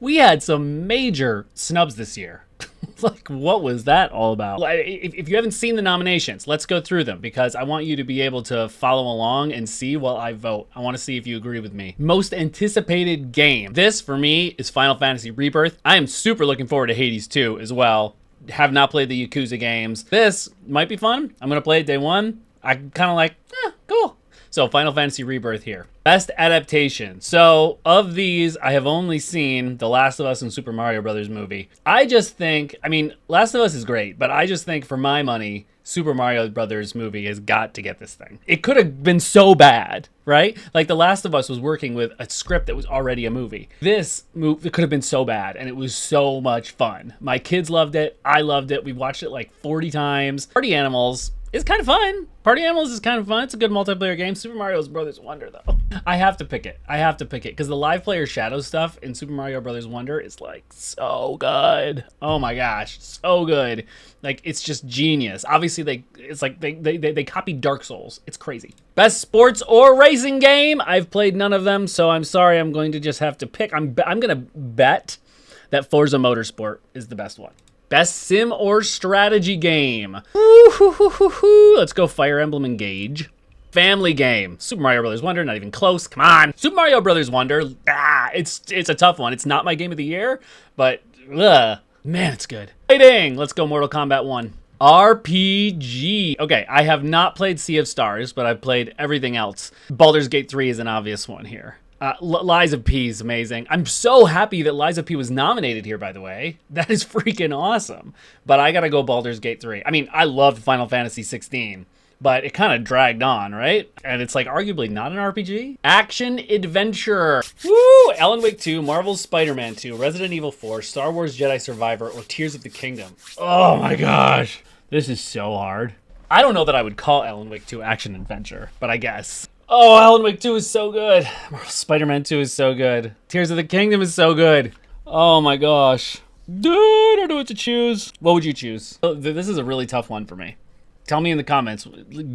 We had some major snubs this year. Like, what was that all about? If you haven't seen the nominations, let's go through them because I want you to be able to follow along and see while I vote. I want to see if you agree with me. Most anticipated game. This, for me, is Final Fantasy Rebirth. I am super looking forward to Hades 2 as well. Have not played the Yakuza games. This might be fun. I'm going to play it day one. I kind of like, cool. So Final Fantasy Rebirth here. Best adaptation. So of these, I have only seen The Last of Us and Super Mario Brothers movie. I just think, I mean, Last of Us is great, but I just think for my money, Super Mario Brothers movie has got to get this thing. It could have been so bad, right? Like The Last of Us was working with a script that was already a movie. This movie, it could have been so bad, and it was so much fun. My kids loved it. I loved it. We watched it like 40 times. Party Animals is kind of fun. Party Animals is kind of fun. It's a good multiplayer game. Super Mario Brothers Wonder, though. I have to pick it. I have to pick it because the live player shadow stuff in Super Mario Brothers Wonder is like so good. Oh my gosh, so good. Like it's just genius. Obviously, they copied Dark Souls. It's crazy. Best sports or racing game. I've played none of them, so I'm sorry. I'm going to just have to pick. I'm gonna bet that Forza Motorsport is the best one. Best sim or strategy game. Let's go Fire Emblem Engage. Family game. Super Mario Brothers Wonder, not even close. Come on. Super Mario Brothers Wonder. It's a tough one. It's not my game of the year, but man, it's good. Fighting. Let's go Mortal Kombat 1. RPG. Okay, I have not played Sea of Stars, but I've played everything else. Baldur's Gate 3 is an obvious one here. Lies of P is amazing. I'm so happy that Lies of P was nominated here, by the way. That is freaking awesome. But I gotta go Baldur's Gate 3. I mean, I loved Final Fantasy 16, but it kind of dragged on, right? And it's like arguably not an RPG. Action adventure. Woo! Alan Wake 2, Marvel's Spider-Man 2, Resident Evil 4, Star Wars Jedi Survivor, or Tears of the Kingdom. Oh my gosh. This is so hard. I don't know that I would call Alan Wake 2 action adventure, but I guess. Oh, Alan Wake 2 is so good. Spider-Man 2 is so good. Tears of the Kingdom is so good. Oh my gosh. Dude, I don't know what to choose. What would you choose? This is a really tough one for me. Tell me in the comments.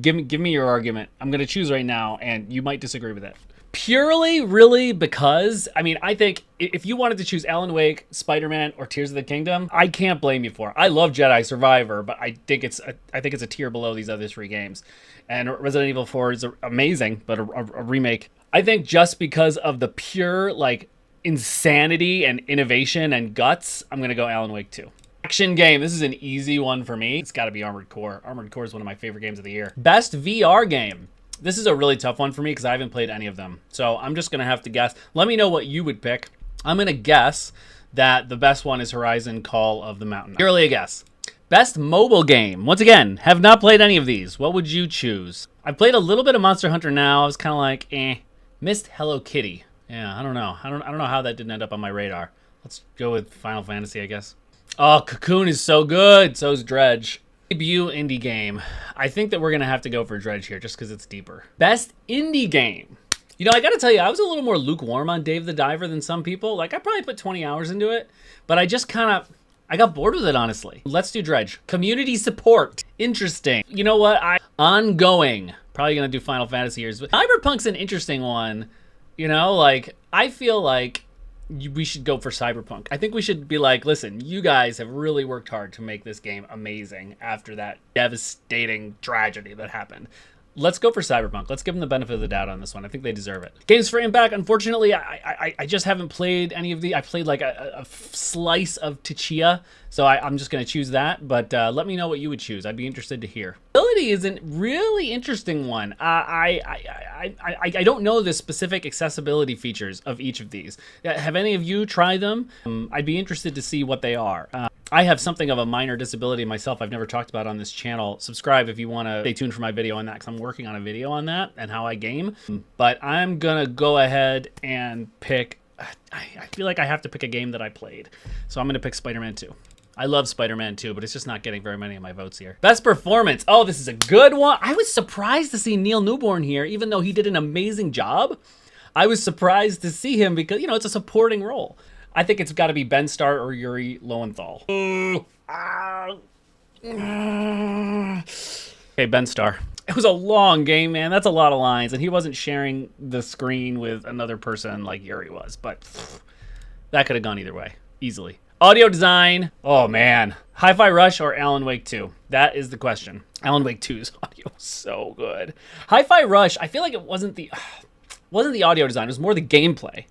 Give me your argument. I'm going to choose right now, and you might disagree with it. Purely, really, because, I mean, I think if you wanted to choose Alan Wake, Spider-Man, or Tears of the Kingdom, I can't blame you for it. I love Jedi Survivor, but I think it's a tier below these other three games. And Resident Evil 4 is amazing, but a remake. I think just because of the pure, like, insanity and innovation and guts, I'm going to go Alan Wake 2. Action game. This is an easy one for me. It's got to be Armored Core. Armored Core is one of my favorite games of the year. Best VR game. This is a really tough one for me because I haven't played any of them. So I'm just going to have to guess. Let me know what you would pick. I'm going to guess that the best one is Horizon Call of the Mountain. Purely a guess. Best mobile game. Once again, have not played any of these. What would you choose? I played a little bit of Monster Hunter now. I was kind of like, Missed Hello Kitty. Yeah, I don't know. I don't know how that didn't end up on my radar. Let's go with Final Fantasy, I guess. Oh, Cocoon is so good. So is Dredge. Debut indie game. I think that we're going to have to go for Dredge here just because it's deeper. Best indie game. You know, I got to tell you, I was a little more lukewarm on Dave the Diver than some people. Like, I probably put 20 hours into it, but I just I got bored with it, honestly. Let's do Dredge. Community support. Interesting. You know what? Ongoing. Probably going to do Final Fantasy here. Cyberpunk's an interesting one. You know, like, I feel like we should go for Cyberpunk. I think we should be like, listen, you guys have really worked hard to make this game amazing after that devastating tragedy that happened. Let's go for Cyberpunk. Let's give them the benefit of the doubt on this one. I think they deserve it. Games for Impact. Unfortunately, I just haven't played any of the. I played like a slice of Tchia, so I'm just going to choose that. But let me know what you would choose. I'd be interested to hear. Ability is a really interesting one. I don't know the specific accessibility features of each of these. Have any of you tried them? I'd be interested to see what they are. I have something of a minor disability myself I've never talked about on this channel. Subscribe if you want to stay tuned for my video on that because I'm working on a video on that and how I game. But I'm going to go ahead and pick... I feel like I have to pick a game that I played. So I'm going to pick Spider-Man 2. I love Spider-Man 2, but it's just not getting very many of my votes here. Best performance. Oh, this is a good one. I was surprised to see Neil Newborn here, even though he did an amazing job. I was surprised to see him because, you know, it's a supporting role. I think it's got to be Ben Starr or Yuri Lowenthal. Okay, Ben Starr. It was a long game, man. That's a lot of lines, and he wasn't sharing the screen with another person like Yuri was, but That could have gone either way, easily. Audio design. Oh man, Hi-Fi Rush or Alan Wake 2? That is the question. Alan Wake 2's audio was so good. Hi-Fi Rush, I feel like it wasn't the audio design. It was more the gameplay,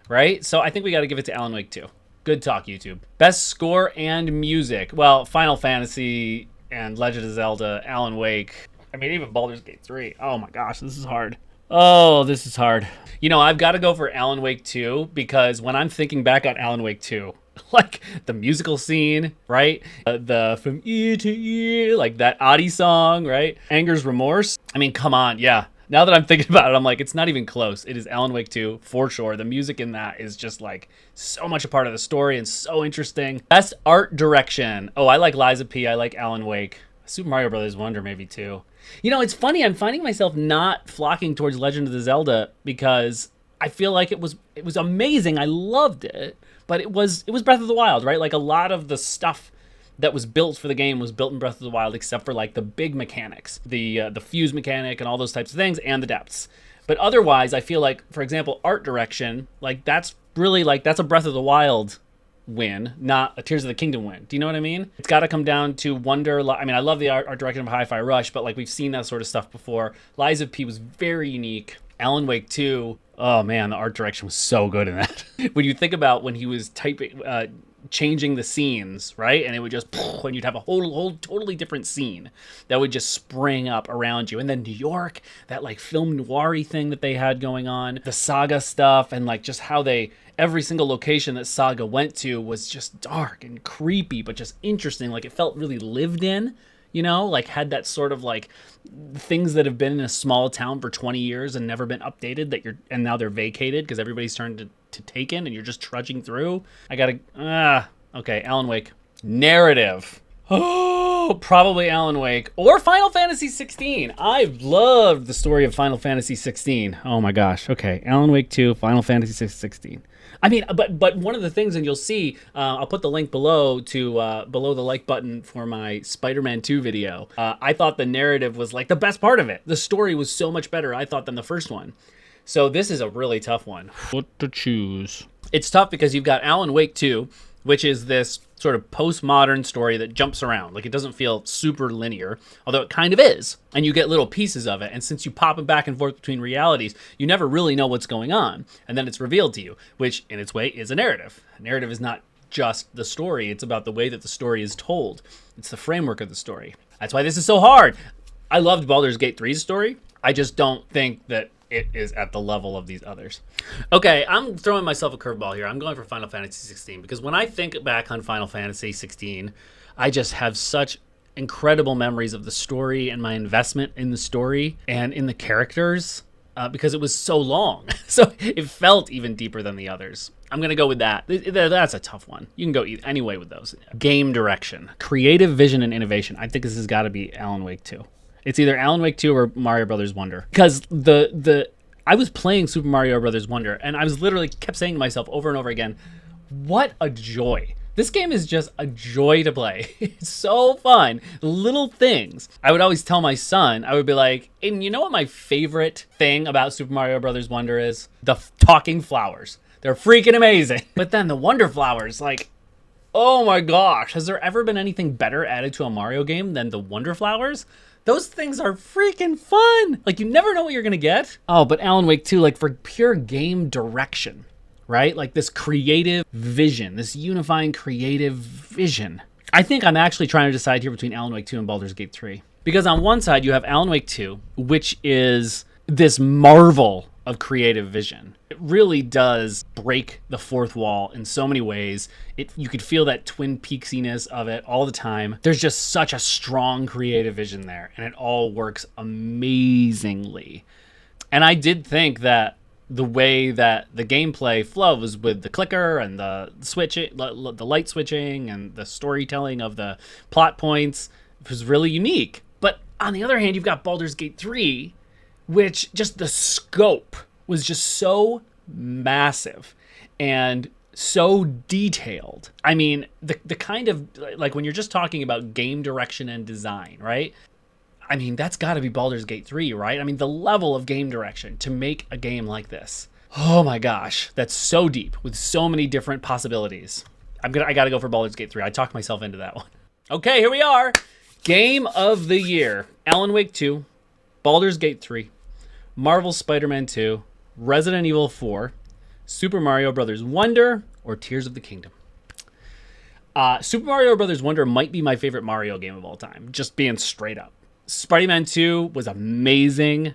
right? So I think we got to give it to Alan Wake 2. Good talk, YouTube. Best score and music. Well, Final Fantasy and Legend of Zelda, Alan Wake. I mean, even Baldur's Gate 3. Oh my gosh, this is hard. Oh, this is hard. You know, I've got to go for Alan Wake 2 because when I'm thinking back on Alan Wake 2, like the musical scene, right? The from ear to ear, like that Adi song, right? Anger's Remorse. I mean, come on, yeah. Now that I'm thinking about it, I'm like, it's not even close. It is Alan Wake 2 for sure. The music in that is just like so much a part of the story and so interesting. Best art direction. Oh, I like Lies of P. I like Alan Wake. Super Mario Brothers Wonder maybe too. You know, it's funny. I'm finding myself not flocking towards Legend of the Zelda because I feel like it was amazing. I loved it, but it was Breath of the Wild, right? Like a lot of the stuff that was built for the game was built in Breath of the Wild, except for like the big mechanics, the fuse mechanic and all those types of things, and the depths. But otherwise, I feel like, for example, art direction, like that's really like that's a Breath of the Wild win, not a Tears of the Kingdom win. Do you know what I mean? It's got to come down to Wonder. I mean, I love the art direction of Hi-Fi Rush, but like we've seen that sort of stuff before. Lies of P was very unique. Alan Wake 2, oh man, the art direction was so good in that. When you think about when he was typing, changing the scenes, right? And it would just, and you'd have a whole totally different scene that would just spring up around you. And then New York, that like film noir-y thing that they had going on, the Saga stuff, and like just how every single location that Saga went to was just dark and creepy, but just interesting. Like it felt really lived in, you know, like had that sort of like things that have been in a small town for 20 years and never been updated and now they're vacated because everybody's turned to Taken and you're just trudging through. Okay, Alan Wake. Narrative. Oh, probably Alan Wake or Final Fantasy 16. I've loved the story of Final Fantasy 16. Oh my gosh. Okay, Alan Wake 2, Final Fantasy 16. I mean, but one of the things, and you'll see, I'll put the link below below the like button for my Spider-Man 2 video. I thought the narrative was like the best part of it. The story was so much better, I thought, than the first one. So this is a really tough one. What to choose? It's tough because you've got Alan Wake 2, which is this sort of postmodern story that jumps around. Like it doesn't feel super linear, although it kind of is. And you get little pieces of it. And since you pop it back and forth between realities, you never really know what's going on. And then it's revealed to you, which in its way is a narrative. A narrative is not just the story. It's about the way that the story is told. It's the framework of the story. That's why this is so hard. I loved Baldur's Gate 3's story. I just don't think that it is at the level of these others. Okay, I'm throwing myself a curveball here. I'm going for Final Fantasy 16 because when I think back on Final Fantasy 16, I just have such incredible memories of the story and my investment in the story and in the characters because it was so long. So it felt even deeper than the others. I'm going to go with that. That's a tough one. You can go any way with those. Game direction, creative vision, and innovation. I think this has got to be Alan Wake 2. It's either Alan Wake 2 or Mario Brothers Wonder. Because I was playing Super Mario Brothers Wonder, and I was literally kept saying to myself over and over again, what a joy. This game is just a joy to play. It's so fun. Little things. I would always tell my son, I would be like, and you know what my favorite thing about Super Mario Brothers Wonder is? The talking flowers. They're freaking amazing. But then the Wonder Flowers, like, oh my gosh, has there ever been anything better added to a Mario game than the Wonder Flowers? Those things are freaking fun. Like, you never know what you're going to get. Oh, but Alan Wake 2, like, for pure game direction, right? Like, this creative vision, this unifying creative vision. I think I'm actually trying to decide here between Alan Wake 2 and Baldur's Gate 3. Because on one side, you have Alan Wake 2, which is this marvel of creative vision. It really does break the fourth wall in so many ways. You could feel that Twin Peaksiness of it all the time. There's just such a strong creative vision there, and it all works amazingly. And I did think that the way that the gameplay flows with the clicker and the light switching and the storytelling of the plot points was really unique. But on the other hand, you've got Baldur's Gate 3, which just the scope was just so massive and so detailed. I mean, the kind of, like when you're just talking about game direction and design, right? I mean, that's got to be Baldur's Gate 3, right? I mean, the level of game direction to make a game like this. Oh my gosh, that's so deep with so many different possibilities. I gotta go for Baldur's Gate 3. I talked myself into that one. Okay, here we are. Game of the year: Alan Wake 2, Baldur's Gate 3, Marvel's Spider-Man 2, Resident Evil 4, Super Mario Bros. Wonder, or Tears of the Kingdom. Super Mario Bros. Wonder might be my favorite Mario game of all time, just being straight up. Spider-Man 2 was amazing.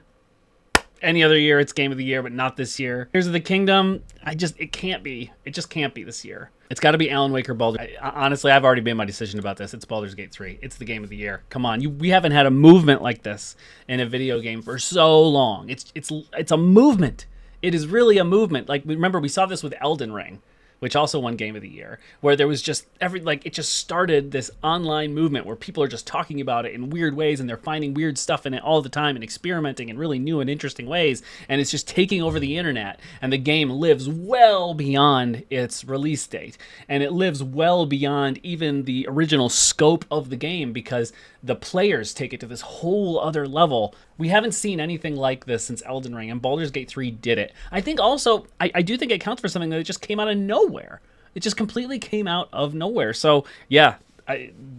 Any other year, it's game of the year, but not this year. Tears of the Kingdom, it can't be. It just can't be this year. It's got to be Alan Wake or Baldur. Honestly, I've already made my decision about this. It's Baldur's Gate 3. It's the game of the year. Come on, we haven't had a movement like this in a video game for so long. It's a movement. It is really a movement. Like, remember, we saw this with Elden Ring, which also won Game of the Year, where there was just it just started this online movement where people are just talking about it in weird ways, and they're finding weird stuff in it all the time and experimenting in really new and interesting ways, and it's just taking over the internet, and the game lives well beyond its release date, and it lives well beyond even the original scope of the game, because the players take it to this whole other level. We haven't seen anything like this since Elden Ring, and Baldur's Gate 3 did it. I think also, I do think it counts for something that it just came out of nowhere. It just completely came out of nowhere. So, yeah,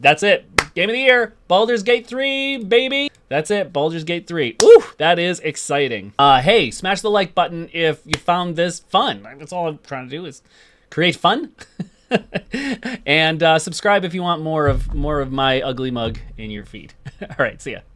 that's it. Game of the year, Baldur's Gate 3, baby. That's it, Baldur's Gate 3. Ooh, that is exciting. Hey, smash the like button if you found this fun. That's all I'm trying to do is create fun. And subscribe if you want more of my ugly mug in your feed. All right, see ya.